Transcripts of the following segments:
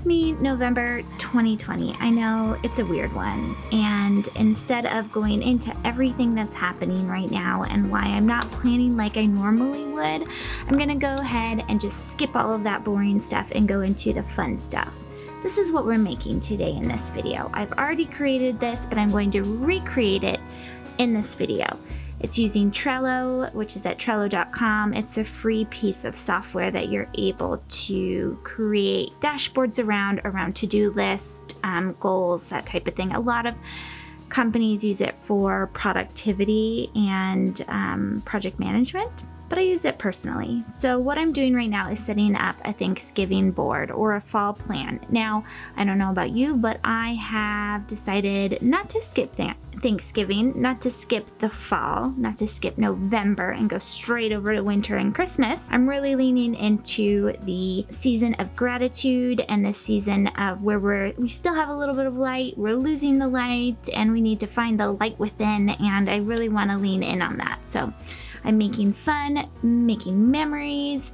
with me November 2020. I know it's a weird one, and instead of going into everything that's happening right now and why I'm not planning like I normally would, I'm gonna go ahead and just skip all of that boring stuff and go into the fun stuff. This is what we're making today in this video. I've already created this, but I'm going to recreate it in this video. It's using Trello, which is at Trello.com. It's a free piece of software that you're able to create dashboards around to-do lists, goals, that type of thing. A lot of companies use it for productivity and project management, but I use it personally. So what I'm doing right now is setting up a Thanksgiving board or a fall plan. Now, I don't know about you, but I have decided not to skip Thanksgiving, not to skip the fall, not to skip November and go straight over to winter and Christmas. I'm really leaning into the season of gratitude and the season of where we still have a little bit of light, we're losing the light, and we need to find the light within, and I really want to lean in on that. So I'm making fun, making memories,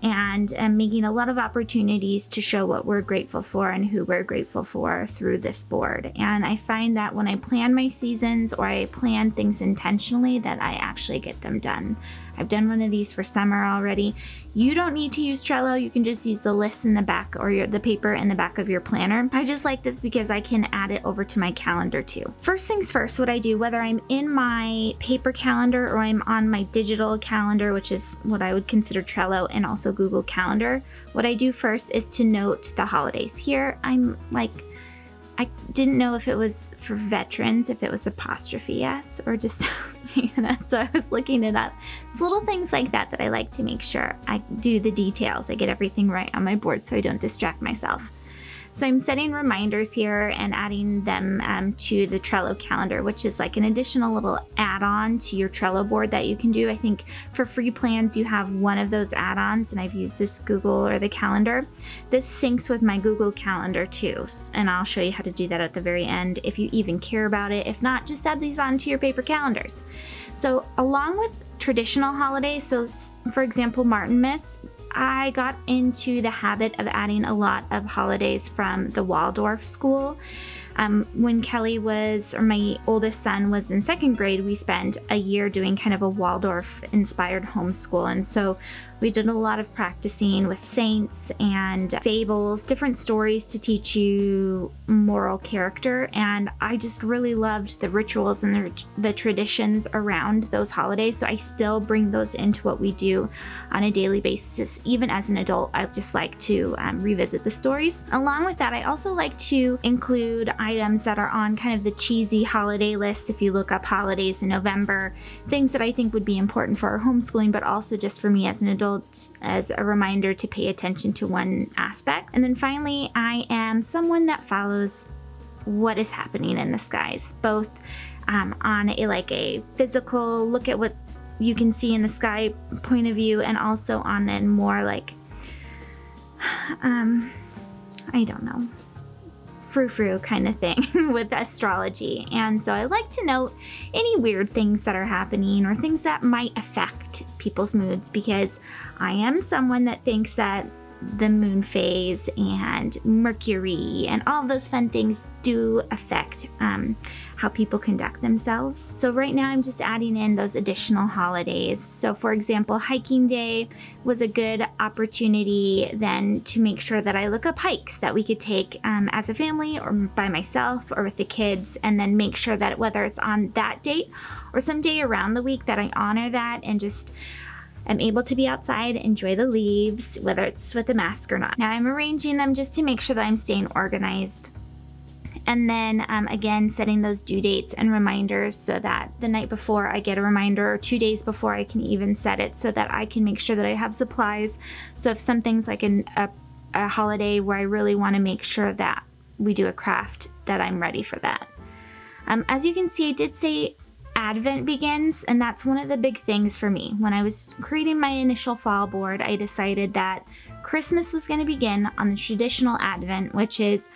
and I'm making a lot of opportunities to show what we're grateful for and who we're grateful for through this board. And I find that when I plan my seasons or I plan things intentionally, that I actually get them done. I've done one of these for summer already. You don't need to use Trello. You can just use the lists in the back or the paper in the back of your planner. I just like this because I can add it over to my calendar too. First things first, what I do, whether I'm in my paper calendar or I'm on my digital calendar, which is what I would consider Trello and also Google Calendar, what I do first is to note the holidays. Here, I'm like, I didn't know if it was for veterans, if it was apostrophe S or just, so I was looking it up. It's little things like that that I like to make sure I do the details. I get everything right on my board so I don't distract myself. So I'm setting reminders here and adding them to the Trello calendar, which is like an additional little add-on to your Trello board that you can do. I think for free plans, you have one of those add-ons, and I've used this Google or the calendar. This syncs with my Google Calendar too, and I'll show you how to do that at the very end if you even care about it. If not, just add these onto your paper calendars. So along with traditional holidays, so for example, Martinmas, I got into the habit of adding a lot of holidays from the Waldorf school. When Kelly was, or my oldest son was in second grade, we spent a year doing kind of a Waldorf-inspired homeschool. And so we did a lot of practicing with saints and fables, different stories to teach you moral character. And I just really loved the rituals and the traditions around those holidays. So I still bring those into what we do on a daily basis. Even as an adult, I just like to revisit the stories. Along with that, I also like to include items that are on kind of the cheesy holiday list. If you look up holidays in November, things that I think would be important for our homeschooling, but also just for me as an adult, as a reminder to pay attention to one aspect. And then finally, I am someone that follows what is happening in the skies, both on a physical look at what you can see in the sky point of view, and also on a more like, I don't know, frou-frou kind of thing with astrology. And so I like to note any weird things that are happening or things that might affect people's moods, because I am someone that thinks that the moon phase and Mercury and all those fun things do affect how people conduct themselves. So right now I'm just adding in those additional holidays. So for example, hiking day was a good opportunity then to make sure that I look up hikes that we could take as a family or by myself or with the kids, and then make sure that whether it's on that date or some day around the week that I honor that and just I'm able to be outside, enjoy the leaves, whether it's with a mask or not. Now I'm arranging them just to make sure that I'm staying organized. And then again, setting those due dates and reminders so that the night before I get a reminder, or 2 days before I can even set it, so that I can make sure that I have supplies. So if something's like a holiday where I really want to make sure that we do a craft, that I'm ready for that. As you can see, I did say Advent begins, and that's one of the big things for me. When I was creating my initial fall board, I decided that Christmas was going to begin on the traditional Advent, which is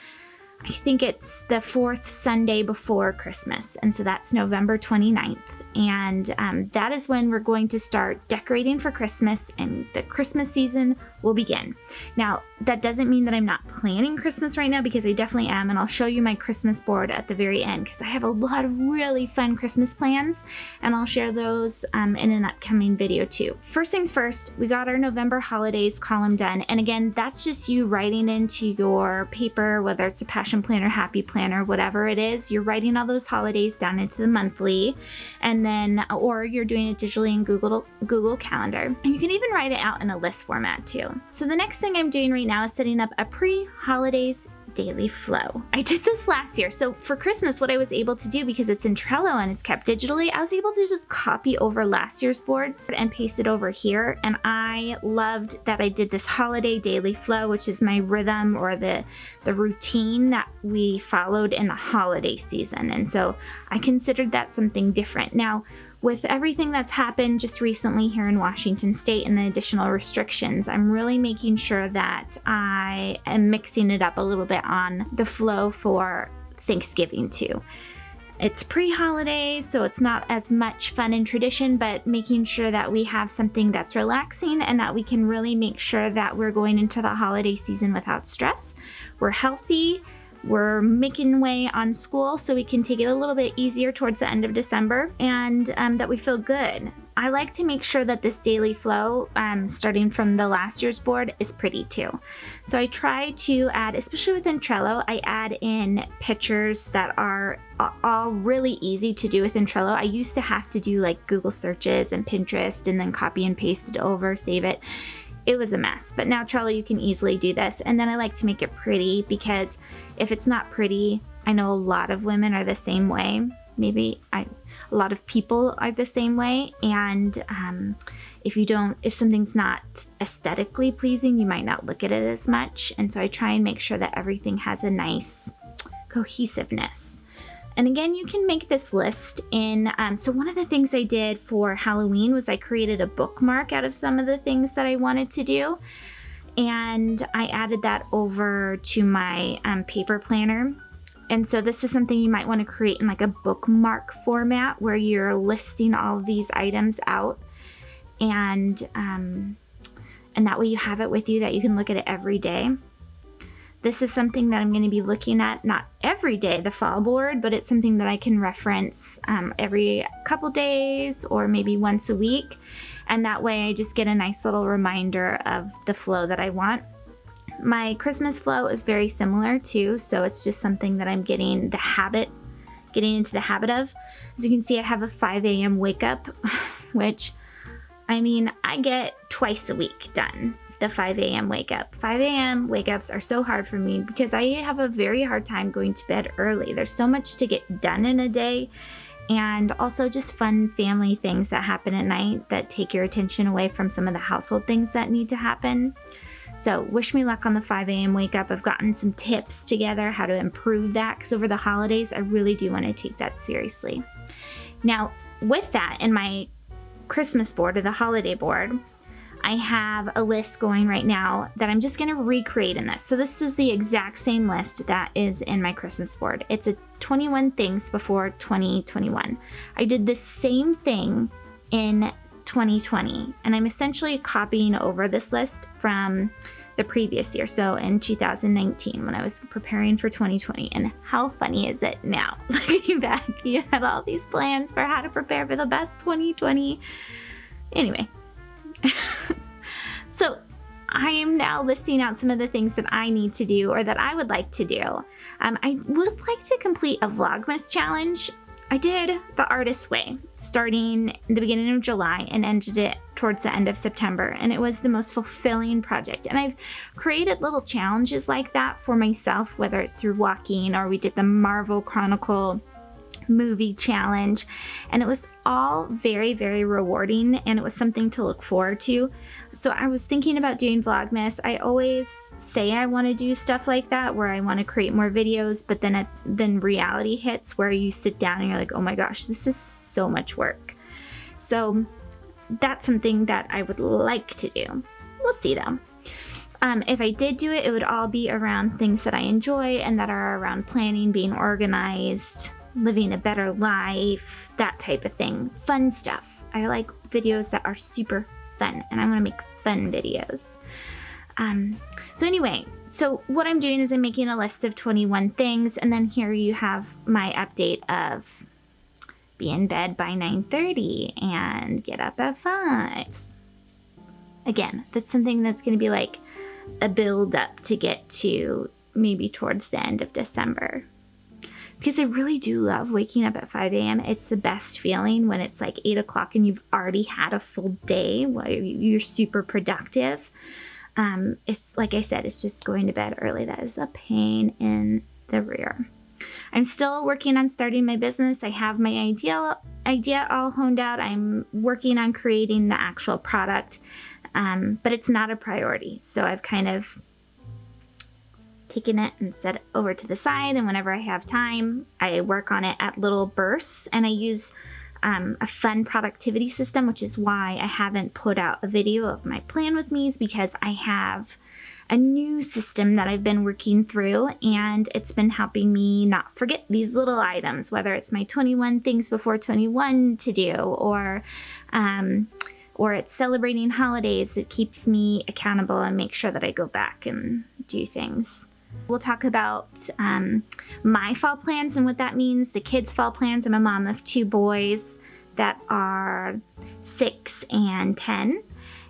I think it's the fourth Sunday before Christmas. And so that's November 29th. And that is when we're going to start decorating for Christmas, and the Christmas season will begin. Now, that doesn't mean that I'm not planning Christmas right now, because I definitely am. And I'll show you my Christmas board at the very end, because I have a lot of really fun Christmas plans, and I'll share those in an upcoming video too. First things first, we got our November holidays column done. And again, that's just you writing into your paper, whether it's a passion planner, happy planner, whatever it is, you're writing all those holidays down into the monthly, and then, or you're doing it digitally in Google Calendar. And you can even write it out in a list format too. So the next thing I'm doing right now is setting up a pre-holidays daily flow. I did this last year. So for Christmas, what I was able to do, because it's in Trello and it's kept digitally, I was able to just copy over last year's boards and paste it over here. And I loved that I did this holiday daily flow, which is my rhythm, or the routine that we followed in the holiday season. And so I considered that something different. Now, with everything that's happened just recently here in Washington State and the additional restrictions, I'm really making sure that I am mixing it up a little bit on the flow for Thanksgiving too. It's pre-holidays, so it's not as much fun and tradition, but making sure that we have something that's relaxing and that we can really make sure that we're going into the holiday season without stress. We're healthy. We're making way on school, so we can take it a little bit easier towards the end of December, and that we feel good. I like to make sure that this daily flow, starting from the last year's board, is pretty too. So I try to add, especially within Trello, I add in pictures that are all really easy to do within Trello. I used to have to do like Google searches and Pinterest and then copy and paste it over, save it. It was a mess, but now Trello, you can easily do this. And then I like to make it pretty, because if it's not pretty, I know a lot of women are the same way. A lot of people are the same way. And if something's not aesthetically pleasing, you might not look at it as much. And so I try and make sure that everything has a nice cohesiveness. And again, you can make this list in, so one of the things I did for Halloween was I created a bookmark out of some of the things that I wanted to do. And I added that over to my paper planner. And so this is something you might want to create in like a bookmark format, where you're listing all of these items out. And that way you have it with you, that you can look at it every day. This is something that I'm going to be looking at, not every day, the fall board, but it's something that I can reference every couple days or maybe once a week. And that way I just get a nice little reminder of the flow that I want. My Christmas flow is very similar too, so it's just something that I'm getting into the habit of. As you can see, I have a 5 a.m. wake up, which, I mean, I get twice a week done. The 5 a.m. wake up. 5 a.m. wake ups are so hard for me because I have a very hard time going to bed early. There's so much to get done in a day, and also just fun family things that happen at night that take your attention away from some of the household things that need to happen. So wish me luck on the 5 a.m. wake up. I've gotten some tips together how to improve that, because over the holidays, I really do want to take that seriously. Now, with that, in my Christmas board, or the holiday board, I have a list going right now that I'm just going to recreate in this. So this is the exact same list that is in my Christmas board. It's a 21 things before 2021. I did the same thing in 2020, and I'm essentially copying over this list from the previous year. So in 2019, when I was preparing for 2020. And how funny is it now? Looking back, you had all these plans for how to prepare for the best 2020. Anyway. So I am now listing out some of the things that I need to do, or that I would like to do. I would like to complete a Vlogmas challenge. I did the Artist's Way starting in the beginning of July and ended it towards the end of September. And it was the most fulfilling project. And I've created little challenges like that for myself, whether it's through walking, or we did the Marvel Chronicle movie challenge, and it was all very, very rewarding, and it was something to look forward to. So I was thinking about doing Vlogmas. I always say I want to do stuff like that, where I want to create more videos, but then reality hits, where you sit down and you're like, oh my gosh, this is so much work. So that's something that I would like to do. We'll see though. If I did do it, it would all be around things that I enjoy and that are around planning, being organized, living a better life, that type of thing. Fun stuff. I like videos that are super fun, and I want to make fun videos. So anyway, so what I'm doing is I'm making a list of 21 things, and then here you have my update of be in bed by 9:30 and get up at 5. Again, that's something that's going to be like a build up to get to maybe towards the end of December. Because I really do love waking up at 5 a.m. It's the best feeling when it's like 8 o'clock and you've already had a full day while you're super productive. It's like I said, it's just going to bed early. That is a pain in the rear. I'm still working on starting my business. I have my idea all honed out. I'm working on creating the actual product, but it's not a priority. So I've kind of taken it and set it over to the side, and whenever I have time, I work on it at little bursts, and I use a fun productivity system, which is why I haven't put out a video of my plan with me's, because I have a new system that I've been working through, and it's been helping me not forget these little items, whether it's my 21 things before 21 to do, or it's celebrating holidays. It keeps me accountable and makes sure that I go back and do things. We'll talk about my fall plans and what that means, the kids' fall plans. I'm a mom of 2 boys that are 6 and 10.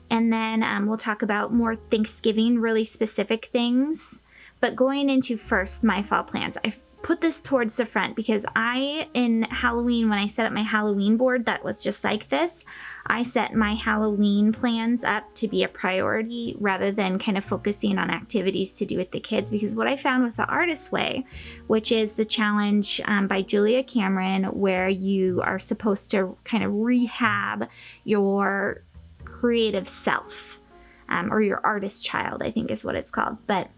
And then we'll talk about more Thanksgiving, really specific things. But going into first my fall plans, I've put this towards the front because in Halloween, when I set up my Halloween board that was just like this, I set my Halloween plans up to be a priority rather than kind of focusing on activities to do with the kids. Because what I found with the Artist Way, which is the challenge by Julia Cameron, where you are supposed to kind of rehab your creative self, or your artist child, I think is what it's called. But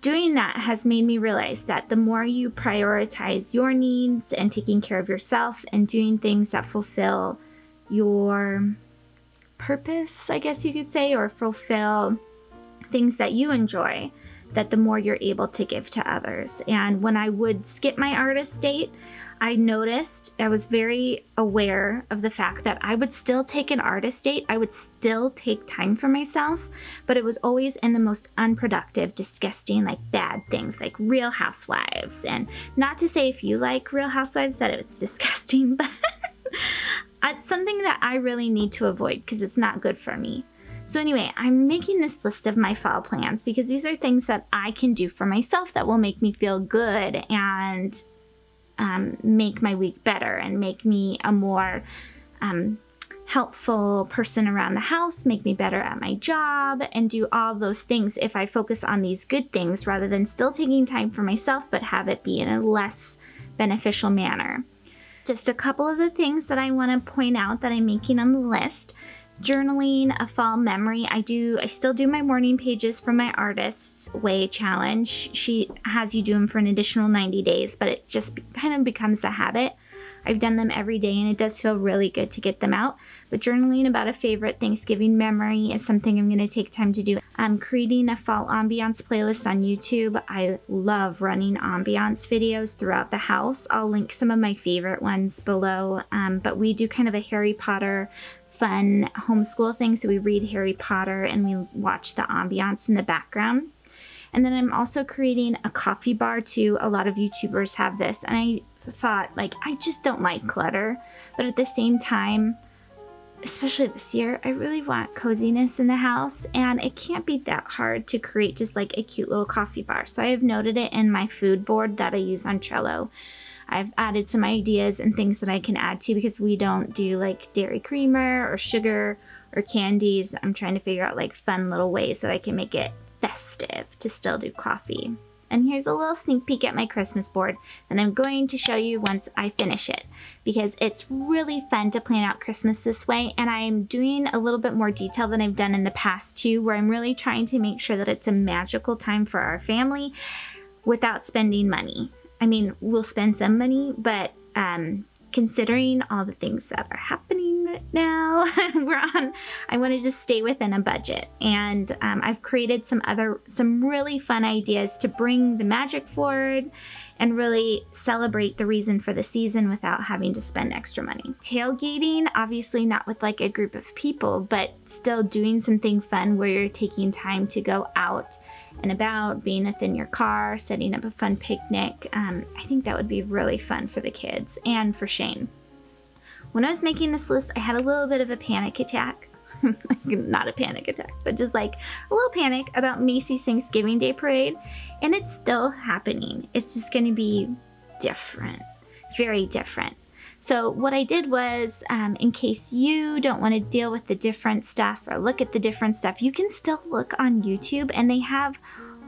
doing that has made me realize that the more you prioritize your needs and taking care of yourself and doing things that fulfill your purpose, I guess you could say, or fulfill things that you enjoy, that the more you're able to give to others. And when I would skip my artist date, I noticed, I was very aware of the fact that I would still take an artist date. I would still take time for myself, but it was always in the most unproductive, disgusting, like bad things, like Real Housewives. And not to say if you like Real Housewives that it was disgusting, but it's something that I really need to avoid because it's not good for me. So anyway, I'm making this list of my fall plans because these are things that I can do for myself that will make me feel good and make my week better and make me a more helpful person around the house, make me better at my job, and do all those things if I focus on these good things rather than still taking time for myself but have it be in a less beneficial manner. Just a couple of the things that I want to point out that I'm making on the list. Journaling, a fall memory. I still do my morning pages from my Artist's Way challenge. She has you do them for an additional 90 days, but it just kind of becomes a habit. I've done them every day and it does feel really good to get them out. But journaling about a favorite Thanksgiving memory is something I'm going to take time to do. I'm creating a fall ambiance playlist on YouTube. I love running ambiance videos throughout the house. I'll link some of my favorite ones below. But we do kind of a Harry Potter fun homeschool thing. So we read Harry Potter and we watch the ambiance in the background. And then I'm also creating a coffee bar too. A lot of YouTubers have this. And I thought, like, I just don't like clutter. But at the same time, especially this year, I really want coziness in the house. And it can't be that hard to create just like a cute little coffee bar. So I have noted it in my food board that I use on Trello. I've added some ideas and things that I can add to because we don't do like dairy creamer or sugar or candies. I'm trying to figure out like fun little ways that I can make it festive to still do coffee. And here's a little sneak peek at my Christmas board that I'm going to show you once I finish it because it's really fun to plan out Christmas this way. And I'm doing a little bit more detail than I've done in the past too, where I'm really trying to make sure that it's a magical time for our family without spending money. I mean, we'll spend some money, but considering all the things that are happening now. I want to just stay within a budget. And I've created some really fun ideas to bring the magic forward and really celebrate the reason for the season without having to spend extra money. Tailgating, obviously not with like a group of people, but still doing something fun where you're taking time to go out and about, being within your car, setting up a fun picnic. I think that would be really fun for the kids and for Shane. When I was making this list, I had a little bit of a panic attack. Not a panic attack, but just like a little panic about Macy's Thanksgiving Day Parade. And it's still happening. It's just going to be different, very different. So what I did was, in case you don't want to deal with the different stuff or look at the different stuff, you can still look on YouTube, and they have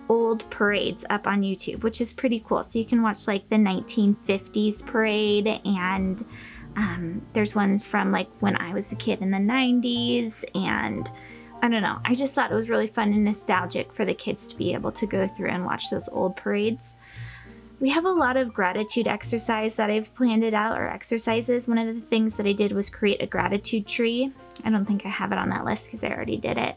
old parades up on YouTube, which is pretty cool. So you can watch like the 1950s parade, and there's one from like when I was a kid in the 90s, and I don't know. I just thought it was really fun and nostalgic for the kids to be able to go through and watch those old parades. We have a lot of gratitude exercise that I've planned it out, or exercises. One of the things that I did was create a gratitude tree. I don't think I have it on that list because I already did it.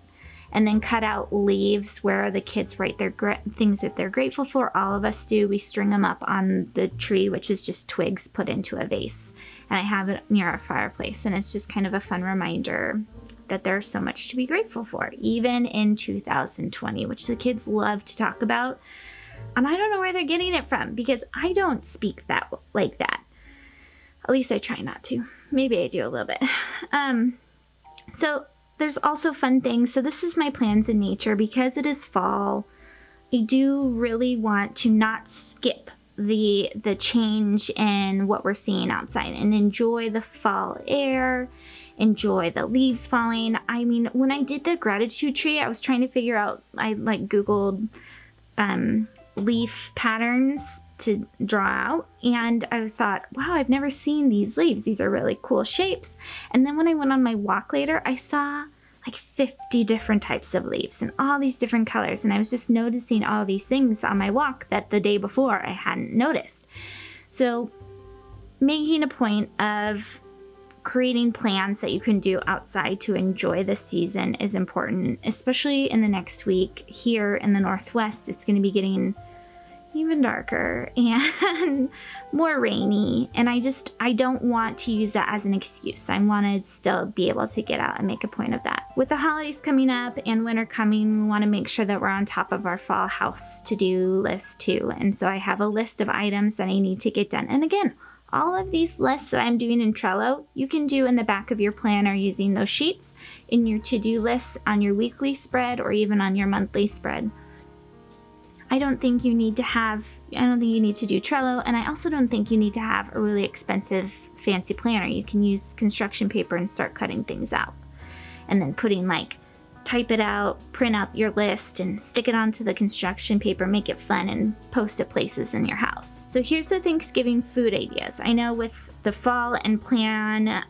And then cut out leaves where the kids write their things that they're grateful for. All of us do. We string them up on the tree, which is just twigs put into a vase. And I have it near our fireplace. And it's just kind of a fun reminder that there's so much to be grateful for, even in 2020, which the kids love to talk about. And I don't know where they're getting it from, because I don't speak that like that. At least I try not to. Maybe I do a little bit. So there's also fun things. So this is my plans in nature. Because it is fall, I do really want to not skip the change in what we're seeing outside and enjoy the fall air, enjoy the leaves falling. I mean, when I did the gratitude tree, I was trying to figure out, I like Googled leaf patterns to draw out, and I thought, wow, I've never seen these leaves. These are really cool shapes. And then when I went on my walk later, I saw like 50 different types of leaves and all these different colors. And I was just noticing all these things on my walk that the day before I hadn't noticed. So making a point of creating plans that you can do outside to enjoy the season is important, especially in the next week. Here in the Northwest, it's going to be getting even darker and more rainy, and I don't want to use that as an excuse. I want to still be able to get out and make a point of that. With the holidays coming up and winter coming, we want to make sure that we're on top of our fall house to-do list too. And so I have a list of items that I need to get done. And again, all of these lists that I'm doing in Trello, you can do in the back of your planner using those sheets in your to-do lists on your weekly spread or even on your monthly spread. I don't think you need to do Trello, and I also don't think you need to have a really expensive fancy planner. You can use construction paper and start cutting things out. And then type it out, print out your list, and stick it onto the construction paper, make it fun, and post it places in your house. So here's the Thanksgiving food ideas. I know with the fall and plan,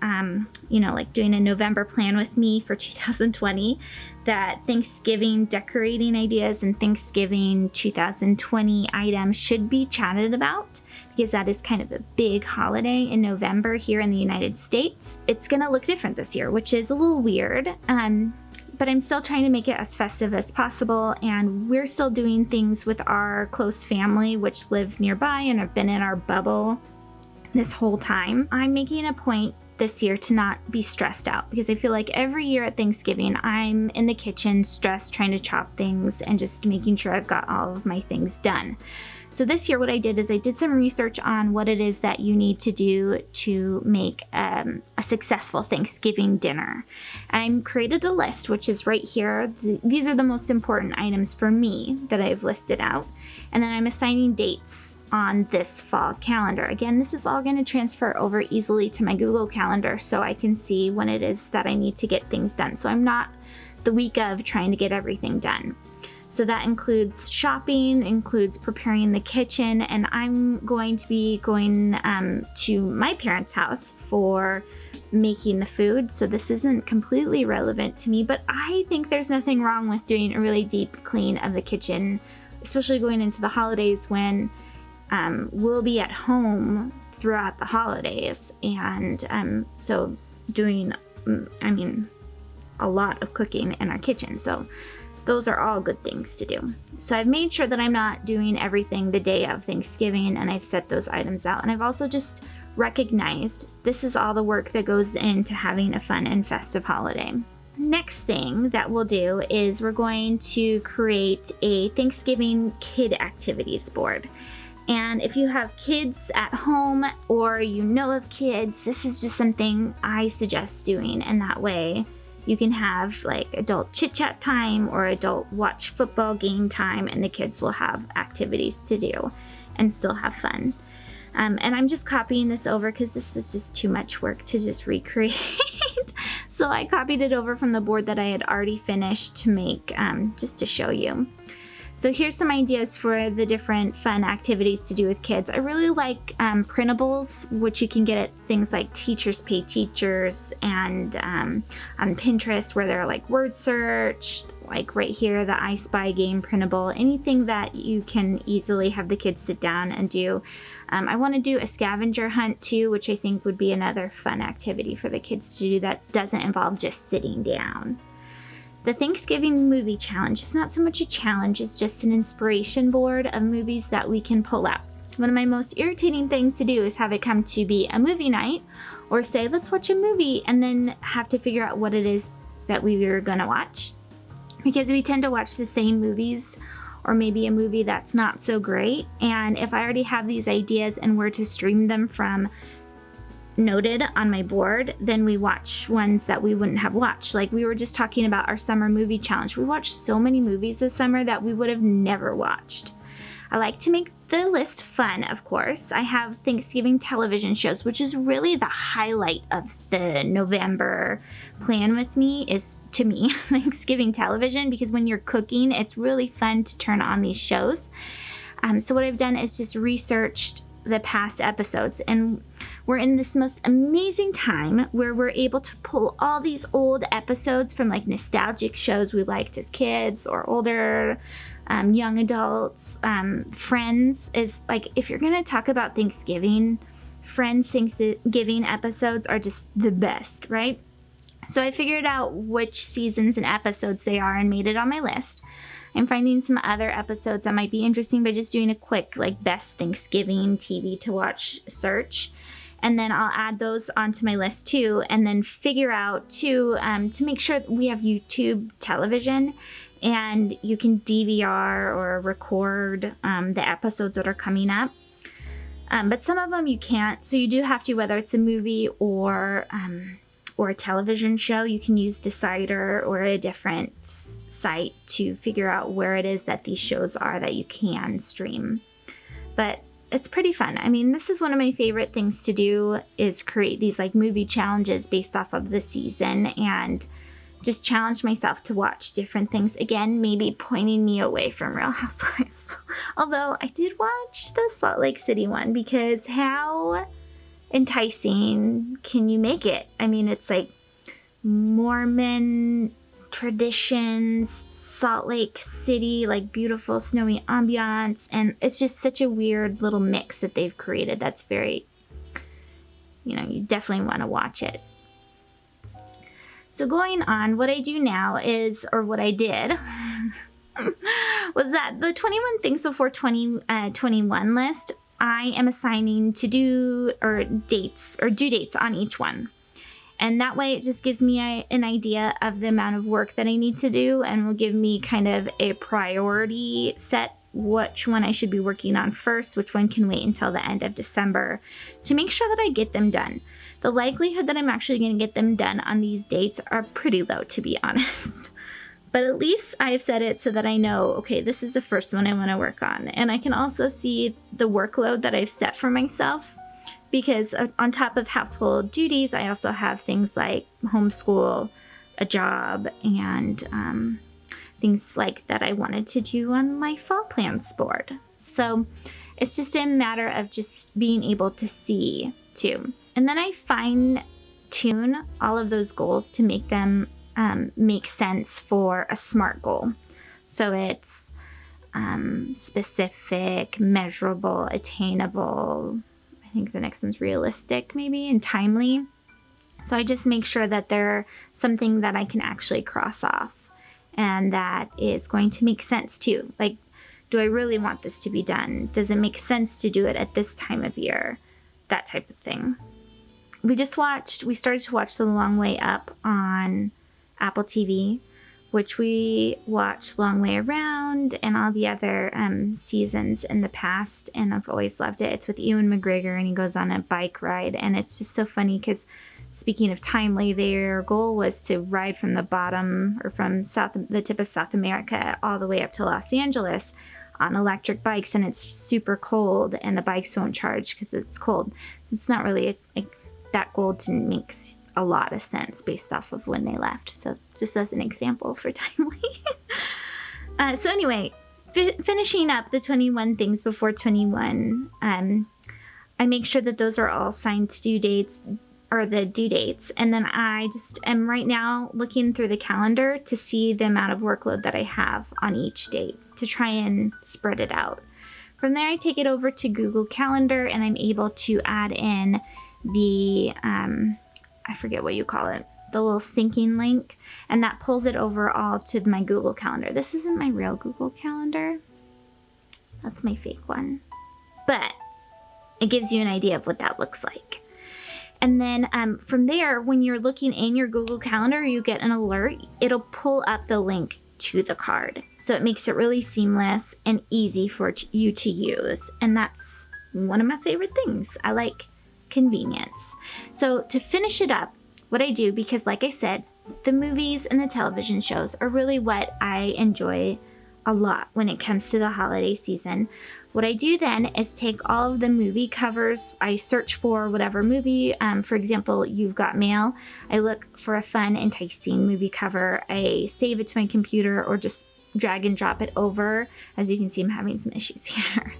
like doing a November plan with me for 2020, that Thanksgiving decorating ideas and Thanksgiving 2020 items should be chatted about, because that is kind of a big holiday in November here in the United States. It's gonna look different this year, which is a little weird. But I'm still trying to make it as festive as possible, and we're still doing things with our close family, which live nearby and have been in our bubble this whole time. I'm making a point this year to not be stressed out, because I feel like every year at Thanksgiving, I'm in the kitchen stressed, trying to chop things and just making sure I've got all of my things done. So this year what I did is I did some research on what it is that you need to do to make a successful Thanksgiving dinner. I created a list, which is right here. These are the most important items for me that I've listed out. And then I'm assigning dates on this fall calendar. Again, this is all going to transfer over easily to my Google Calendar, so I can see when it is that I need to get things done. So I'm not the week of trying to get everything done. So that includes shopping, includes preparing the kitchen, and I'm going to be going to my parents' house for making the food. So this isn't completely relevant to me, but I think there's nothing wrong with doing a really deep clean of the kitchen, especially going into the holidays when we'll be at home throughout the holidays. And so doing a lot of cooking in our kitchen. So those are all good things to do. So I've made sure that I'm not doing everything the day of Thanksgiving, and I've set those items out. And I've also just recognized this is all the work that goes into having a fun and festive holiday. Next thing that we'll do is we're going to create a Thanksgiving kid activities board. And if you have kids at home or you know of kids, this is just something I suggest doing. And that way you can have like adult chit chat time or adult watch football game time, and the kids will have activities to do and still have fun. And I'm just copying this over because this was just too much work to just recreate. So I copied it over from the board that I had already finished to make, just to show you. So here's some ideas for the different fun activities to do with kids. I really like printables, which you can get at things like Teachers Pay Teachers, and on Pinterest where they're like word search, like right here, the I Spy game printable, anything that you can easily have the kids sit down and do. I want to do a scavenger hunt too, which I think would be another fun activity for the kids to do that doesn't involve just sitting down. The Thanksgiving movie challenge is not so much a challenge, it's just an inspiration board of movies that we can pull out. One of my most irritating things to do is have it come to be a movie night, or say, let's watch a movie, and then have to figure out what it is that we were gonna watch. Because we tend to watch the same movies, or maybe a movie that's not so great. And if I already have these ideas and where to stream them from noted on my board, then we watch ones that we wouldn't have watched. Like we were just talking about our summer movie challenge. We watched so many movies this summer that we would have never watched. I like to make the list fun, of course. I have Thanksgiving television shows, which is really the highlight of the November plan with me, is to me, Thanksgiving television, because when you're cooking, it's really fun to turn on these shows. So what I've done is just researched the past episodes, and we're in this most amazing time where we're able to pull all these old episodes from like nostalgic shows we liked as kids or older, young adults. Friends is like, if you're gonna talk about Thanksgiving, Friends Thanksgiving episodes are just the best, right? So I figured out which seasons and episodes they are and made it on my list. I'm finding some other episodes that might be interesting by just doing a quick like best Thanksgiving TV to watch search. And then I'll add those onto my list too, and then figure out too, to make sure we have YouTube television and you can DVR or record the episodes that are coming up. But some of them you can't, so you do have to, whether it's a movie or a television show, you can use Decider or a different site to figure out where it is that these shows are that you can stream. But it's pretty fun. I mean, this is one of my favorite things to do, is create these like movie challenges based off of the season and just challenge myself to watch different things. Again, maybe pointing me away from Real Housewives. Although I did watch the Salt Lake City one, because how enticing can you make it? I mean, it's like Mormon traditions, Salt Lake City, like beautiful snowy ambiance, and it's just such a weird little mix that they've created that's very, you definitely want to watch it. So going on, what I do now is, or what I did was that the 21 things before 2021 list, I am assigning to do or due dates on each one. And that way it just gives me an idea of the amount of work that I need to do, and will give me kind of a priority set, which one I should be working on first, which one can wait until the end of December, to make sure that I get them done. The likelihood that I'm actually going to get them done on these dates are pretty low, to be honest. But at least I've set it so that I know, okay, this is the first one I want to work on. And I can also see the workload that I've set for myself, because on top of household duties, I also have things like homeschool, a job, and things like that I wanted to do on my fall plans board. So it's just a matter of just being able to see too. And then I fine tune all of those goals to make them make sense for a SMART goal. So it's specific, measurable, attainable. I think the next one's realistic maybe, and timely. So I just make sure that they're something that I can actually cross off and that is going to make sense too. Like, do I really want this to be done? Does it make sense to do it at this time of year? That type of thing. We started to watch The Long Way Up on Apple TV, which we watched Long Way Around and all the other seasons in the past, and I've always loved it. It's with Ewan McGregor, and he goes on a bike ride, and it's just so funny because, speaking of timely, their goal was to ride from the bottom or from the tip of South America all the way up to Los Angeles on electric bikes, and it's super cold, and the bikes won't charge because it's cold. It's not really that goal didn't make a lot of sense based off of when they left. So just as an example for timely. So anyway, finishing up the 21 things before 21, I make sure that those are all signed to due dates, or the due dates. And then I just am right now looking through the calendar to see the amount of workload that I have on each date to try and spread it out. From there, I take it over to Google Calendar, and I'm able to add in the, I forget what you call it, the little syncing link, and that pulls it over all to my Google Calendar. This isn't my real Google Calendar. That's my fake one. But it gives you an idea of what that looks like. And then from there, when you're looking in your Google Calendar, you get an alert. It'll pull up the link to the card. So it makes it really seamless and easy for you to use. And that's one of my favorite things. I like convenience. So to finish it up, what I do, because like I said, the movies and the television shows are really what I enjoy a lot when it comes to the holiday season. What I do then is take all of the movie covers. I search for whatever movie. For example, You've Got Mail. I look for a fun, enticing movie cover. I save it to my computer or just drag and drop it over. As you can see, I'm having some issues here.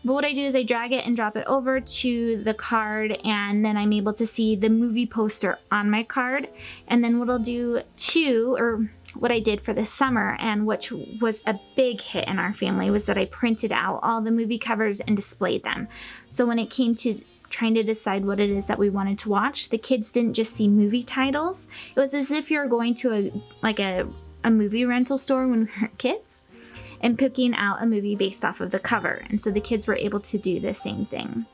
But what I do is I drag it and drop it over to the card, and then I'm able to see the movie poster on my card. And then what I'll do too, or what I did for this summer, and which was a big hit in our family, was that I printed out all the movie covers and displayed them. So when it came to trying to decide what it is that we wanted to watch, the kids didn't just see movie titles. It was as if you're going to a movie rental store when we were kids and picking out a movie based off of the cover. And so the kids were able to do the same thing.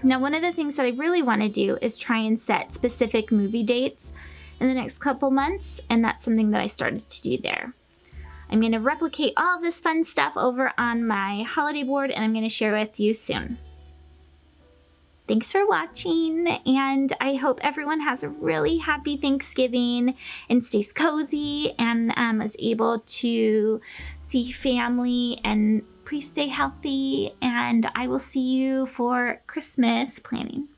Now, one of the things that I really want to do is try and set specific movie dates in the next couple months, and that's something that I started to do there. I'm going to replicate all of this fun stuff over on my holiday board, and I'm going to share with you soon. Thanks for watching, and I hope everyone has a really happy Thanksgiving and stays cozy and is able to see family, and please stay healthy, and I will see you for Christmas planning.